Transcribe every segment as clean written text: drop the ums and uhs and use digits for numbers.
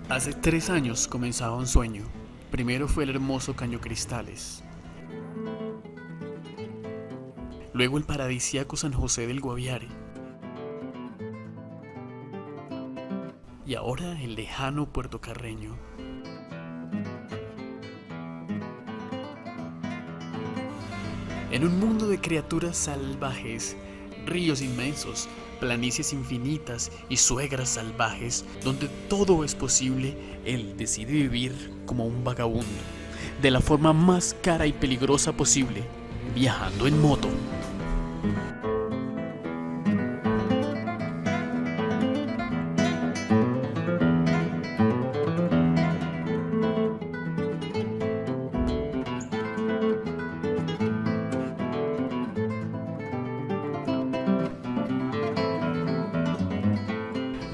Hace 3 años comenzaba un sueño. Primero fue el hermoso Caño Cristales, luego el paradisíaco San José del Guaviare y ahora el lejano Puerto Carreño. En un mundo de criaturas salvajes, ríos inmensos, planicies infinitas y suegras salvajes, donde todo es posible, él decide vivir como un vagabundo, de la forma más cara y peligrosa posible, viajando en moto.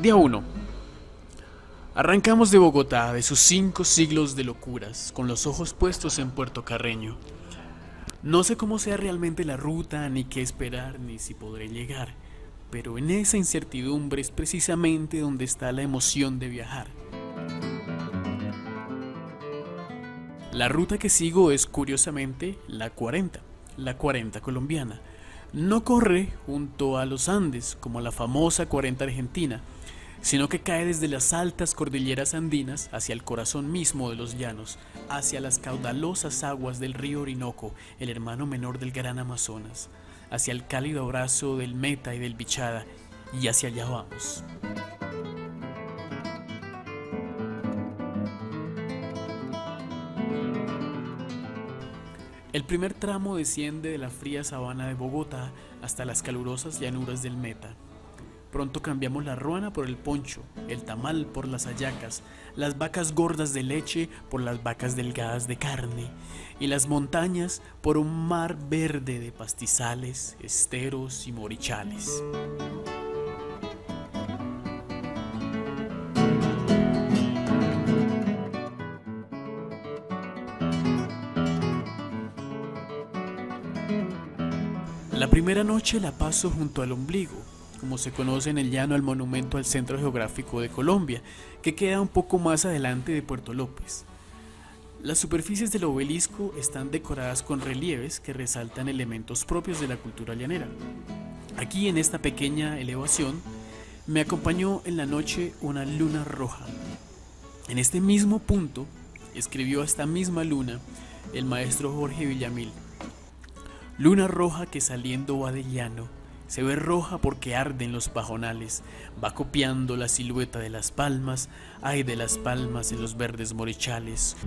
Día 1. Arrancamos de Bogotá, de sus 5 siglos de locuras, con los ojos puestos en Puerto Carreño. No sé cómo sea realmente la ruta, ni qué esperar, ni si podré llegar, pero en esa incertidumbre es precisamente donde está la emoción de viajar. La ruta que sigo es curiosamente la 40 colombiana. No corre junto a los Andes como la famosa 40 argentina, sino que cae desde las altas cordilleras andinas hacia el corazón mismo de los llanos, hacia las caudalosas aguas del río Orinoco, el hermano menor del gran Amazonas, hacia el cálido abrazo del Meta y del Bichada, y hacia allá vamos. El primer tramo desciende de la fría sabana de Bogotá hasta las calurosas llanuras del Meta. Pronto cambiamos la ruana por el poncho, el tamal por las hallacas, las vacas gordas de leche por las vacas delgadas de carne, y las montañas por un mar verde de pastizales, esteros y morichales. La primera noche la paso junto al ombligo, como se conoce en el llano el monumento al Centro Geográfico de Colombia, que queda un poco más adelante de Puerto López. Las superficies del obelisco están decoradas con relieves que resaltan elementos propios de la cultura llanera. Aquí, en esta pequeña elevación, me acompañó en la noche una luna roja. En este mismo punto, escribió a esta misma luna el maestro Jorge Villamil: luna roja que saliendo va de llano, se ve roja porque arde en los pajonales, va copiando la silueta de las palmas, ay de las palmas en los verdes morichales.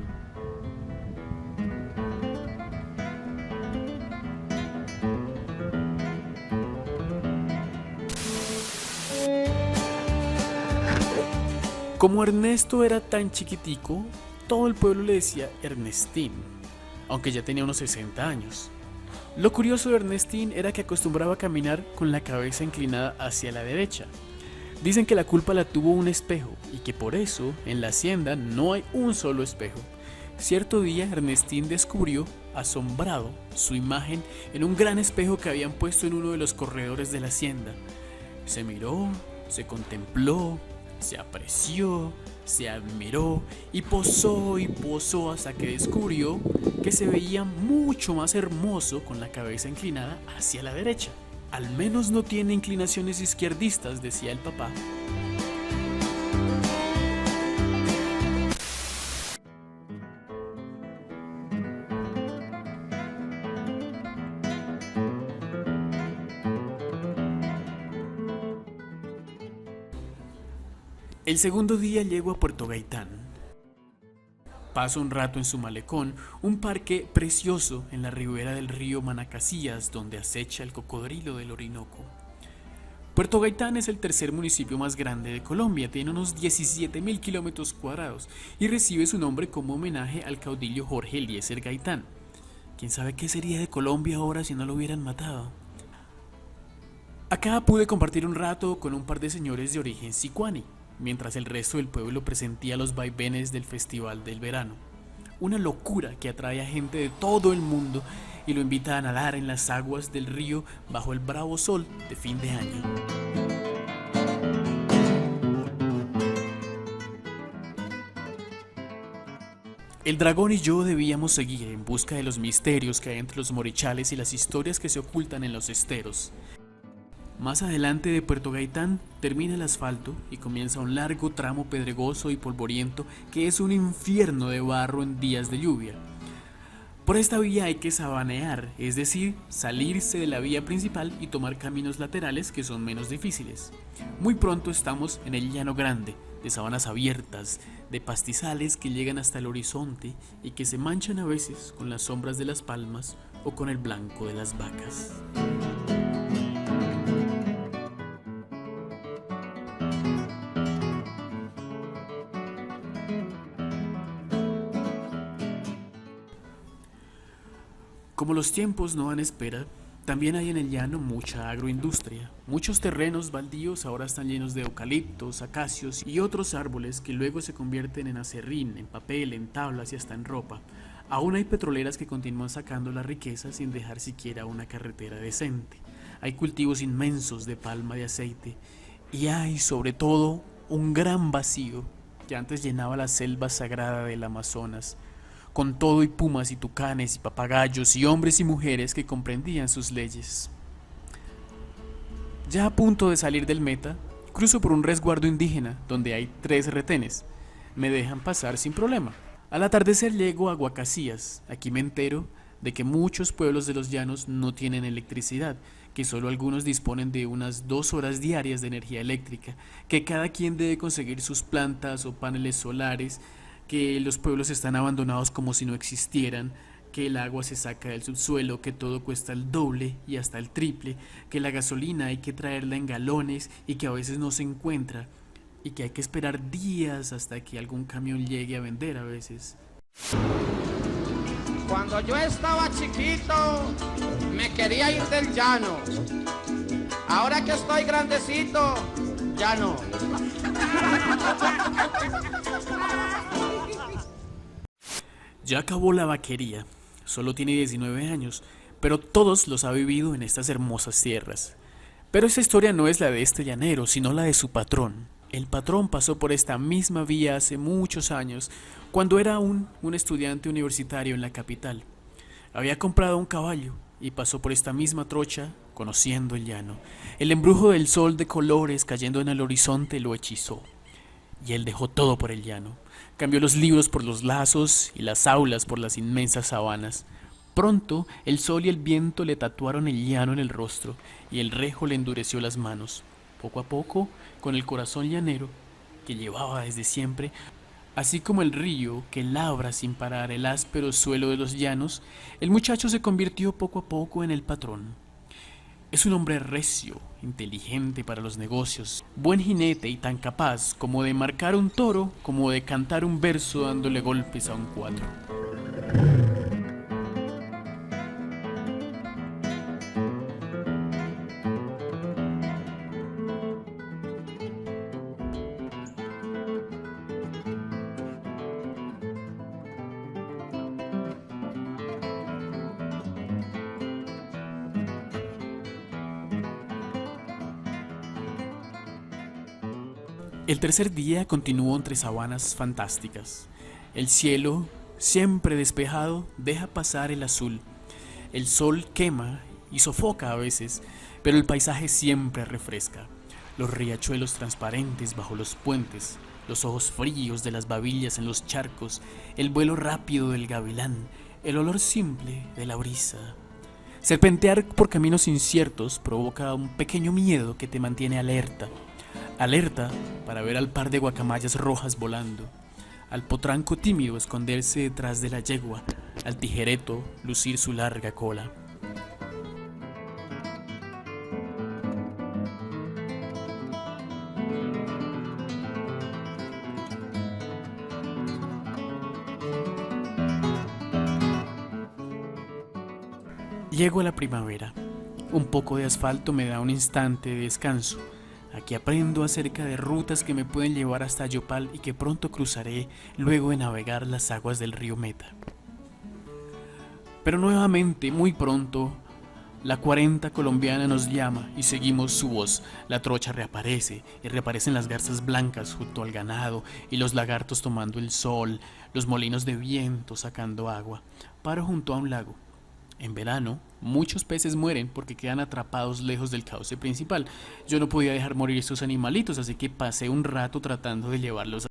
Como Ernesto era tan chiquitico, todo el pueblo le decía Ernestín, aunque ya tenía unos 60 años. Lo curioso de Ernestín era que acostumbraba a caminar con la cabeza inclinada hacia la derecha. Dicen que la culpa la tuvo un espejo y que por eso en la hacienda no hay un solo espejo. Cierto día Ernestín descubrió, asombrado, su imagen en un gran espejo que habían puesto en uno de los corredores de la hacienda. Se miró, se contempló, se apreció, se admiró y posó hasta que descubrió que se veía mucho más hermoso con la cabeza inclinada hacia la derecha. Al menos no tiene inclinaciones izquierdistas, decía el papá. El segundo día llego a Puerto Gaitán. Paso un rato en su malecón, un parque precioso en la ribera del río Manacasías, donde acecha el cocodrilo del Orinoco. Puerto Gaitán es el tercer municipio más grande de Colombia, tiene unos 17.000 kilómetros cuadrados y recibe su nombre como homenaje al caudillo Jorge Eliezer Gaitán. ¿Quién sabe qué sería de Colombia ahora si no lo hubieran matado? Acá pude compartir un rato con un par de señores de origen sicuani, mientras el resto del pueblo presentía los vaivenes del Festival del Verano. Una locura que atrae a gente de todo el mundo y lo invita a nadar en las aguas del río bajo el bravo sol de fin de año. El dragón y yo debíamos seguir en busca de los misterios que hay entre los morichales y las historias que se ocultan en los esteros. Más adelante de Puerto Gaitán termina el asfalto y comienza un largo tramo pedregoso y polvoriento que es un infierno de barro en días de lluvia. Por esta vía hay que sabanear, es decir, salirse de la vía principal y tomar caminos laterales que son menos difíciles. Muy pronto estamos en el Llano Grande, de sabanas abiertas, de pastizales que llegan hasta el horizonte y que se manchan a veces con las sombras de las palmas o con el blanco de las vacas. Como los tiempos no dan espera, también hay en el llano mucha agroindustria. Muchos terrenos baldíos ahora están llenos de eucaliptos, acacios y otros árboles que luego se convierten en acerrín, en papel, en tablas y hasta en ropa. Aún hay petroleras que continúan sacando la riqueza sin dejar siquiera una carretera decente. Hay cultivos inmensos de palma de aceite y hay, sobre todo, un gran vacío que antes llenaba la selva sagrada del Amazonas, con todo y pumas y tucanes y papagayos y hombres y mujeres que comprendían sus leyes. Ya a punto de salir del Meta, cruzo por un resguardo indígena donde hay 3 retenes. Me dejan pasar sin problema. Al atardecer llego a Guacacías. Aquí me entero de que muchos pueblos de los llanos no tienen electricidad, que solo algunos disponen de unas 2 horas diarias de energía eléctrica, que cada quien debe conseguir sus plantas o paneles solares, que los pueblos están abandonados como si no existieran, que el agua se saca del subsuelo, que todo cuesta el doble y hasta el triple, que la gasolina hay que traerla en galones y que a veces no se encuentra, y que hay que esperar días hasta que algún camión llegue a vender a veces. Cuando yo estaba chiquito, me quería ir del llano. Ahora que estoy grandecito, ya no. Ya acabó la vaquería, solo tiene 19 años, pero todos los ha vivido en estas hermosas tierras. Pero esa historia no es la de este llanero, sino la de su patrón. El patrón pasó por esta misma vía hace muchos años, cuando era un estudiante universitario en la capital. Había comprado un caballo y pasó por esta misma trocha, conociendo el llano. El embrujo del sol de colores cayendo en el horizonte lo hechizó. Y él dejó todo por el llano. Cambió los libros por los lazos y las aulas por las inmensas sabanas. Pronto el sol y el viento le tatuaron el llano en el rostro y el rejo le endureció las manos. Poco a poco, con el corazón llanero que llevaba desde siempre, así como el río que labra sin parar el áspero suelo de los llanos, el muchacho se convirtió poco a poco en el patrón. Es un hombre recio, inteligente para los negocios, buen jinete y tan capaz como de marcar un toro como de cantar un verso dándole golpes a un cuatro. El tercer día continuó entre sabanas fantásticas. El cielo, siempre despejado, deja pasar el azul. El sol quema y sofoca a veces, pero el paisaje siempre refresca. Los riachuelos transparentes bajo los puentes, los ojos fríos de las babillas en los charcos, el vuelo rápido del gavilán, el olor simple de la brisa. Serpentear por caminos inciertos provoca un pequeño miedo que te mantiene alerta. Alerta para ver al par de guacamayas rojas volando, al potranco tímido esconderse detrás de la yegua, al tijereto lucir su larga cola. Llego a la primavera. Un poco de asfalto me da un instante de descanso. Aquí aprendo acerca de rutas que me pueden llevar hasta Yopal y que pronto cruzaré luego de navegar las aguas del río Meta. Pero nuevamente, muy pronto, La 40 colombiana nos llama y seguimos su voz. La trocha reaparece y reaparecen las garzas blancas junto al ganado y los lagartos tomando el sol, los molinos de viento sacando agua. Paro junto a un lago. En verano, muchos peces mueren porque quedan atrapados lejos del cauce principal. Yo no podía dejar morir estos animalitos, así que pasé un rato tratando de llevarlos a...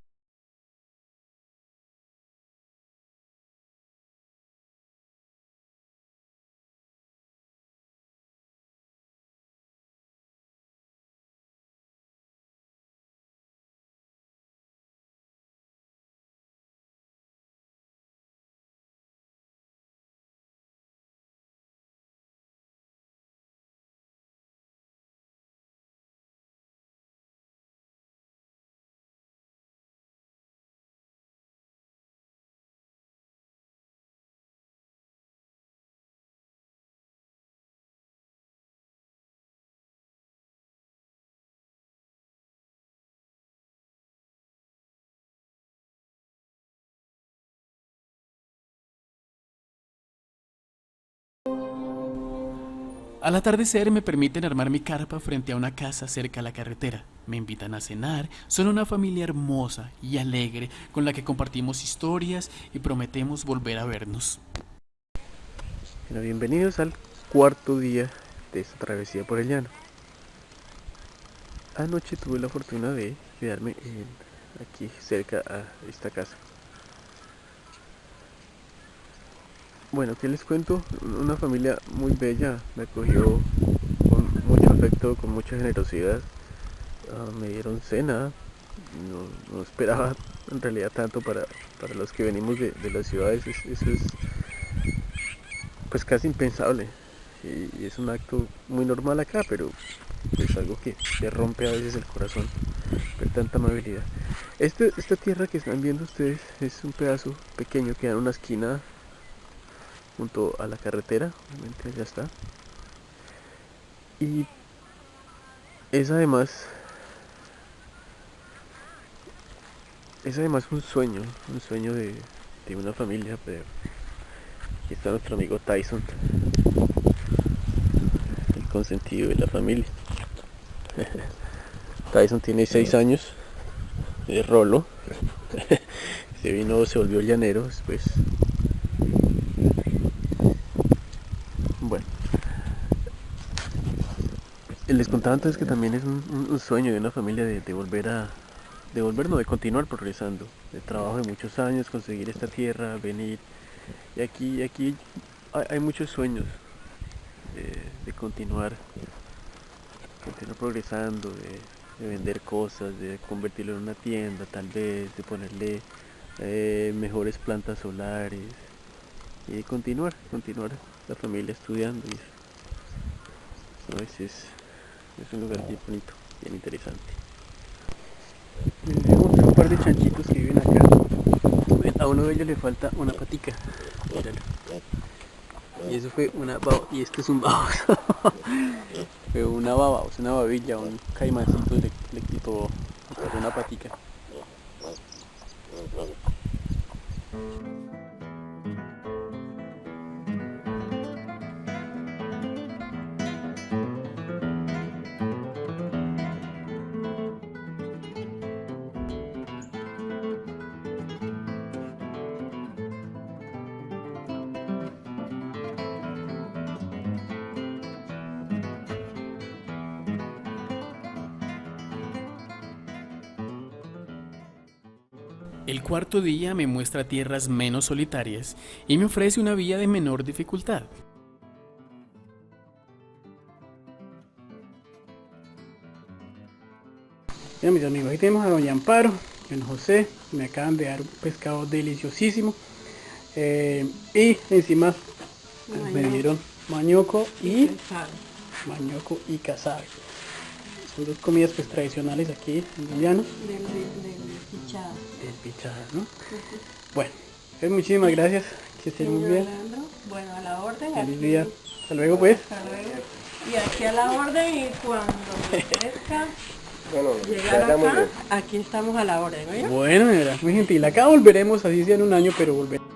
Al atardecer me permiten armar mi carpa frente a una casa cerca a la carretera. Me invitan a cenar, son una familia hermosa y alegre con la que compartimos historias y prometemos volver a vernos. Bueno, bienvenidos al cuarto día de esta travesía por el llano. Anoche tuve la fortuna de quedarme aquí cerca a esta casa. Bueno, ¿qué les cuento? Una familia muy bella, me acogió con mucho afecto, con mucha generosidad. Me dieron cena, no esperaba en realidad tanto para los que venimos de las ciudades, eso es pues casi impensable. Y es un acto muy normal acá, pero es algo que te rompe a veces el corazón, ver tanta amabilidad. Esta tierra que están viendo ustedes es un pedazo pequeño que da en una esquina junto a la carretera, obviamente allá está. Y es además un sueño de una familia. Pero aquí está nuestro amigo Tyson, el consentido de la familia. Tyson tiene 6 años, es rolo. Se volvió llanero después. Bueno, les contaba entonces que también es un sueño de una familia de continuar progresando, de trabajo de muchos años, conseguir esta tierra, venir. Y aquí hay muchos sueños de continuar progresando, de vender cosas, de convertirlo en una tienda tal vez, de ponerle mejores plantas solares y de continuar la familia estudiando. Y eso es un lugar bien bonito, bien interesante. Les voy a mostrar un par de chanchitos que viven acá. A uno de ellos le falta una patica. Míralo. Y eso fue una baba, y este es un baboso. Fue una baba, o sea, una babilla, un caimancito le quitó una patica. El cuarto día me muestra tierras menos solitarias y me ofrece una vía de menor dificultad. Mira, mis amigos, aquí tenemos a doña Amparo, don José, me acaban de dar un pescado deliciosísimo. Y encima me dieron mañoco y casabe. Son dos comidas pues tradicionales aquí en el llano. Del pichada, ¿no? Bueno, pues muchísimas gracias, que estén muy bien. Bueno, a la orden. Feliz día. Hasta luego pues. Hasta luego. Y aquí a la orden, y cuando me ofrezca llegar acá, aquí estamos a la orden, ¿oye? Bueno, mira, muy gentil. Acá volveremos, así sea en un año, pero volveremos.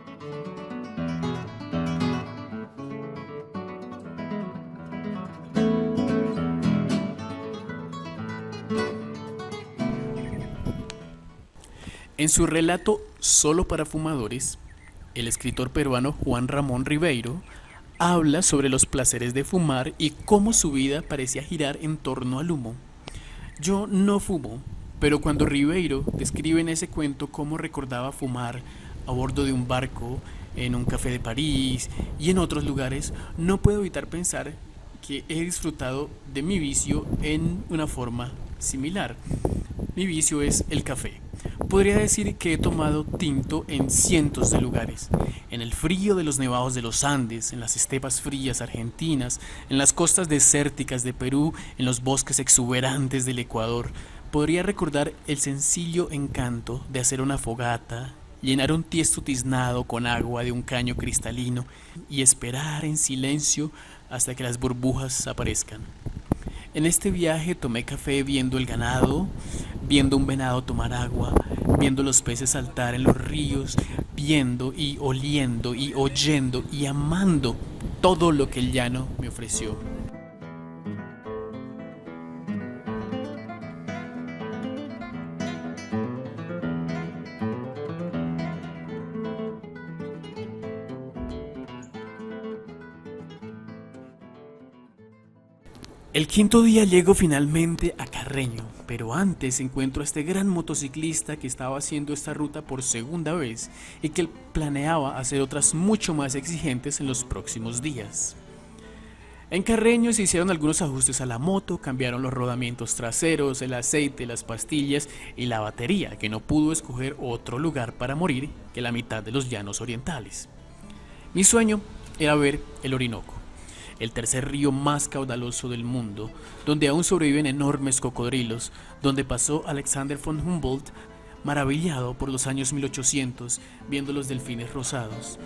En su relato Solo para fumadores, el escritor peruano Juan Ramón Ribeiro habla sobre los placeres de fumar y cómo su vida parecía girar en torno al humo. Yo no fumo, pero cuando Ribeiro describe en ese cuento cómo recordaba fumar a bordo de un barco, en un café de París y en otros lugares, no puedo evitar pensar que he disfrutado de mi vicio en una forma similar. Mi vicio es el café. Podría decir que he tomado tinto en cientos de lugares, en el frío de los nevados de los Andes, en las estepas frías argentinas, en las costas desérticas de Perú, en los bosques exuberantes del Ecuador. Podría recordar el sencillo encanto de hacer una fogata, llenar un tiesto tiznado con agua de un caño cristalino y esperar en silencio hasta que las burbujas aparezcan. En este viaje tomé café viendo el ganado, viendo un venado tomar agua, viendo los peces saltar en los ríos, viendo y oliendo y oyendo y amando todo lo que el llano me ofreció. El quinto día llego finalmente a Carreño, pero antes encuentro a este gran motociclista que estaba haciendo esta ruta por segunda vez y que planeaba hacer otras mucho más exigentes en los próximos días. En Carreño se hicieron algunos ajustes a la moto, cambiaron los rodamientos traseros, el aceite, las pastillas y la batería, que no pudo escoger otro lugar para morir que la mitad de los llanos orientales. Mi sueño era ver el Orinoco, el tercer río más caudaloso del mundo, donde aún sobreviven enormes cocodrilos, donde pasó Alexander von Humboldt, maravillado por los años 1800, viendo los delfines rosados,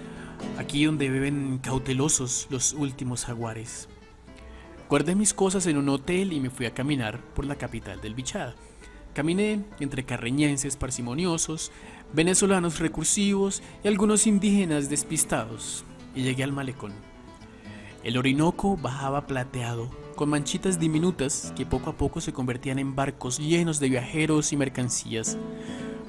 aquí donde beben cautelosos los últimos jaguares. Guardé mis cosas en un hotel y me fui a caminar por la capital del Bichada. Caminé entre carreñenses parsimoniosos, venezolanos recursivos y algunos indígenas despistados, y llegué al malecón. El Orinoco bajaba plateado, con manchitas diminutas que poco a poco se convertían en barcos llenos de viajeros y mercancías.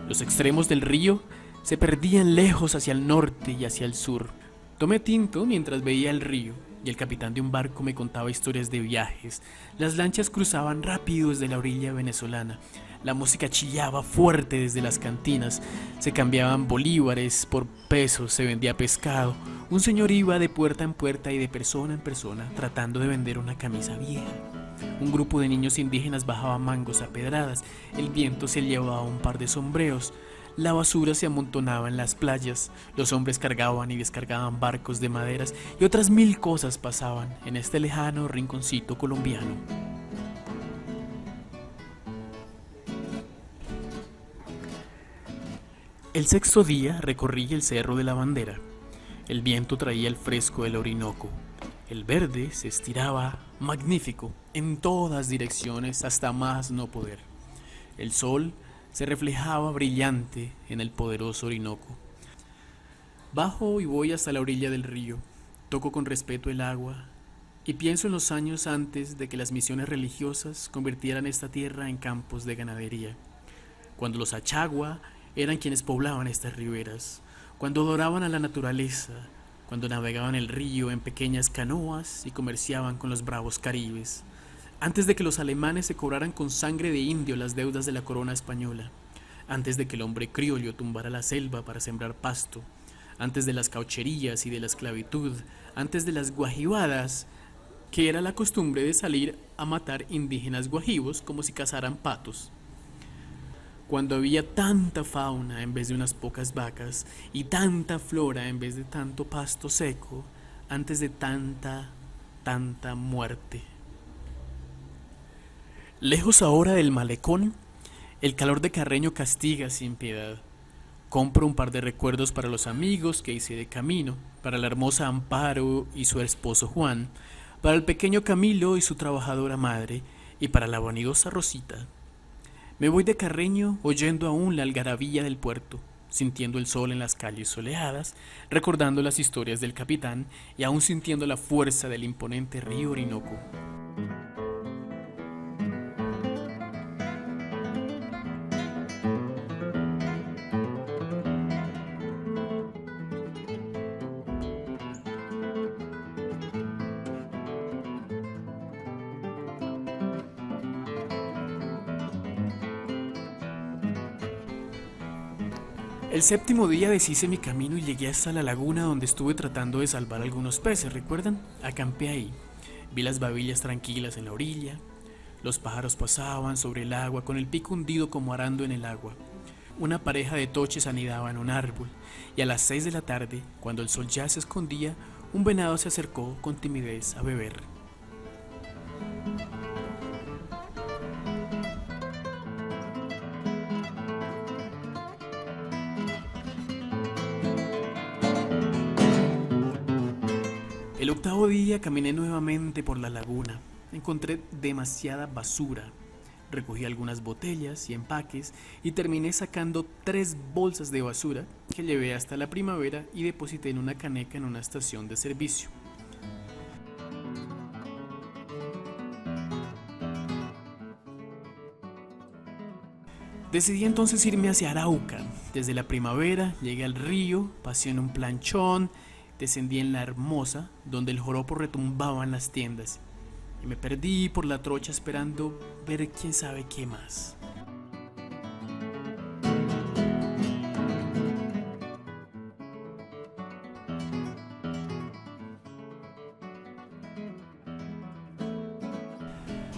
Los extremos del río se perdían lejos hacia el norte y hacia el sur. Tomé tinto mientras veía el río, y el capitán de un barco me contaba historias de viajes. Las lanchas cruzaban rápido desde la orilla venezolana. La música chillaba fuerte desde las cantinas. Se cambiaban bolívares por pesos, se vendía pescado. Un señor iba de puerta en puerta y de persona en persona tratando de vender una camisa vieja. Un grupo de niños indígenas bajaba mangos a pedradas. El viento se llevaba un par de sombreros. La basura se amontonaba en las playas. Los hombres cargaban y descargaban barcos de maderas y otras 1000 cosas pasaban en este lejano rinconcito colombiano. El sexto día recorrí el Cerro de la Bandera. El viento traía el fresco del Orinoco. El verde se estiraba magnífico en todas direcciones hasta más no poder. El sol se reflejaba brillante en el poderoso Orinoco. Bajo y voy hasta la orilla del río. Toco con respeto el agua y pienso en los años antes de que las misiones religiosas convirtieran esta tierra en campos de ganadería. Cuando los achagua eran quienes poblaban estas riberas, cuando adoraban a la naturaleza, cuando navegaban el río en pequeñas canoas y comerciaban con los bravos caribes, antes de que los alemanes se cobraran con sangre de indio las deudas de la corona española, antes de que el hombre criollo tumbara la selva para sembrar pasto, antes de las caucherías y de la esclavitud, antes de las guajibadas, que era la costumbre de salir a matar indígenas guajivos como si cazaran patos. Cuando había tanta fauna en vez de unas pocas vacas y tanta flora en vez de tanto pasto seco, antes de tanta muerte. Lejos ahora del malecón, el calor de Carreño castiga sin piedad. Compro un par de recuerdos para los amigos que hice de camino, para la hermosa Amparo y su esposo Juan, para el pequeño Camilo y su trabajadora madre, y para la vanidosa Rosita. Me voy de Carreño oyendo aún la algarabía del puerto, sintiendo el sol en las calles soleadas, recordando las historias del capitán y aún sintiendo la fuerza del imponente río Orinoco. El séptimo día deshice mi camino y llegué hasta la laguna donde estuve tratando de salvar algunos peces, ¿recuerdan? Acampé ahí. Vi las babillas tranquilas en la orilla. Los pájaros pasaban sobre el agua con el pico hundido como arando en el agua. Una pareja de toches anidaba en un árbol y a las 6 de la tarde, cuando el sol ya se escondía, un venado se acercó con timidez a beber. El octavo día caminé nuevamente por la laguna. Encontré demasiada basura. Recogí algunas botellas y empaques y terminé sacando 3 bolsas de basura que llevé hasta la primavera y deposité en una caneca en una estación de servicio. Decidí entonces irme hacia Arauca. Desde la primavera llegué al río, pasé en un planchón, descendí en la Hermosa, donde el joropo retumbaba en las tiendas, y me perdí por la trocha esperando ver quién sabe qué más.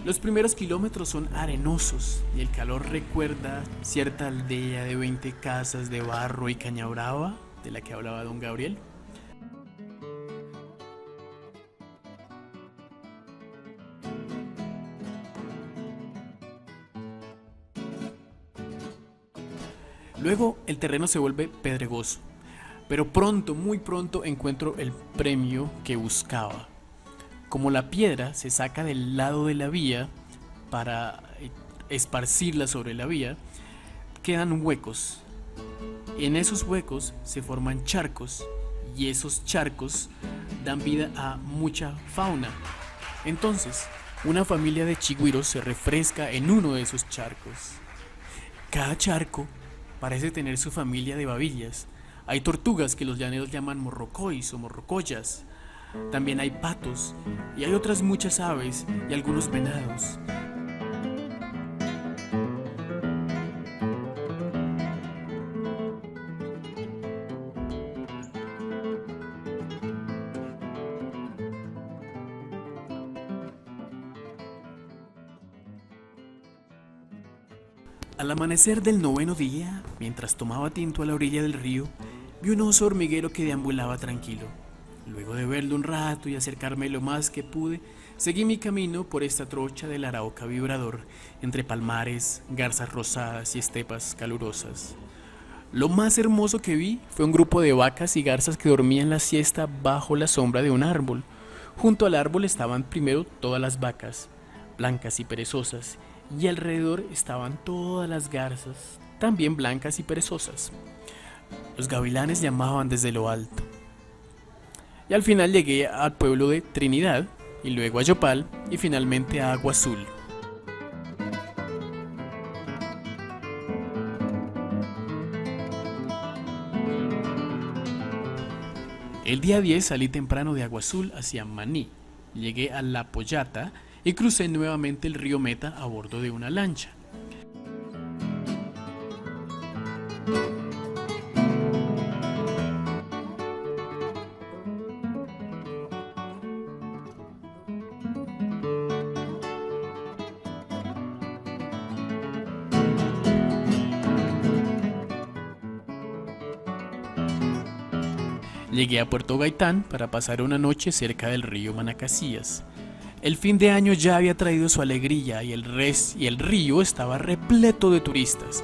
Los primeros kilómetros son arenosos y el calor recuerda cierta aldea de 20 casas de barro y caña brava de la que hablaba don Gabriel. Luego el terreno se vuelve pedregoso, pero pronto, muy pronto encuentro el premio que buscaba. Como la piedra se saca del lado de la vía para esparcirla sobre la vía, quedan huecos. En esos huecos se forman charcos y esos charcos dan vida a mucha fauna. Entonces, una familia de chigüiros se refresca en uno de esos charcos. Cada charco parece tener su familia de babillas. Hay tortugas que los llaneros llaman morrocois o morrocoyas. También hay patos y hay otras muchas aves y algunos venados. Al amanecer del 9º día, mientras tomaba tinto a la orilla del río, vi un oso hormiguero que deambulaba tranquilo. Luego de verlo un rato y acercarme lo más que pude, seguí mi camino por esta trocha del Arauca vibrador, entre palmares, garzas rosadas y estepas calurosas. Lo más hermoso que vi fue un grupo de vacas y garzas que dormían la siesta bajo la sombra de un árbol. Junto al árbol estaban primero todas las vacas, blancas y perezosas, y alrededor estaban todas las garzas, también blancas y perezosas. Los gavilanes llamaban desde lo alto. Y al final llegué al pueblo de Trinidad, y luego a Yopal, y finalmente a Agua Azul. El día 10 salí temprano de Agua Azul hacia Maní. Llegué a La Pollata y crucé nuevamente el río Meta a bordo de una lancha. Llegué a Puerto Gaitán para pasar una noche cerca del río Manacasías. El fin de año ya había traído su alegría y el río estaba repleto de turistas.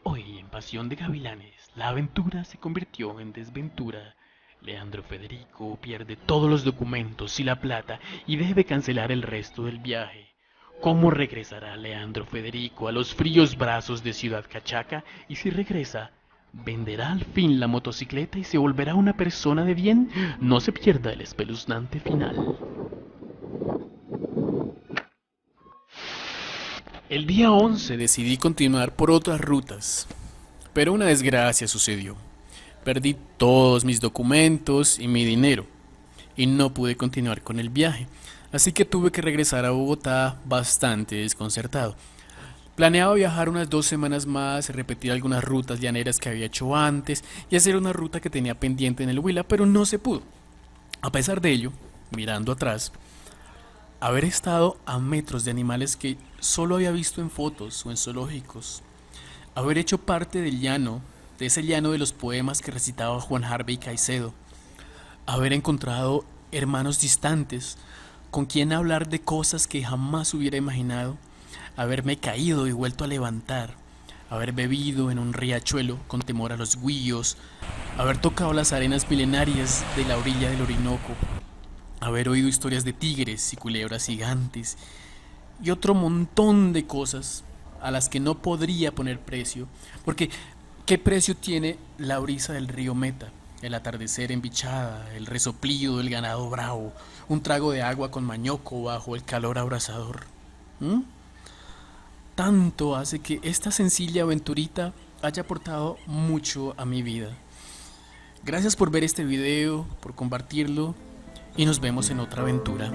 Hoy en Pasión de Gavilanes, la aventura se convirtió en desventura. Leandro Federico pierde todos los documentos y la plata y debe cancelar el resto del viaje. ¿Cómo regresará Leandro Federico a los fríos brazos de Ciudad Cachaca? Y si regresa, ¿venderá al fin la motocicleta y se volverá una persona de bien? No se pierda el espeluznante final. El día 11 decidí continuar por otras rutas, pero una desgracia sucedió. Perdí todos mis documentos y mi dinero, y no pude continuar con el viaje, así que tuve que regresar a Bogotá bastante desconcertado. Planeaba viajar unas 2 semanas más, repetir algunas rutas llaneras que había hecho antes y hacer una ruta que tenía pendiente en el Huila, pero no se pudo. A pesar de ello, mirando atrás, haber estado a metros de animales que solo había visto en fotos o en zoológicos, haber hecho parte del llano, de ese llano de los poemas que recitaba Juan Harvey Caicedo, haber encontrado hermanos distantes con quien hablar de cosas que jamás hubiera imaginado, haberme caído y vuelto a levantar, haber bebido en un riachuelo con temor a los grillos, haber tocado las arenas milenarias de la orilla del Orinoco, haber oído historias de tigres y culebras gigantes y otro montón de cosas a las que no podría poner precio, porque ¿qué precio tiene la brisa del río Meta, el atardecer en Bichada, el resoplido del ganado bravo, un trago de agua con mañoco bajo el calor abrasador? Tanto hace que esta sencilla aventurita haya aportado mucho a mi vida. Gracias por ver este video, por compartirlo y nos vemos en otra aventura.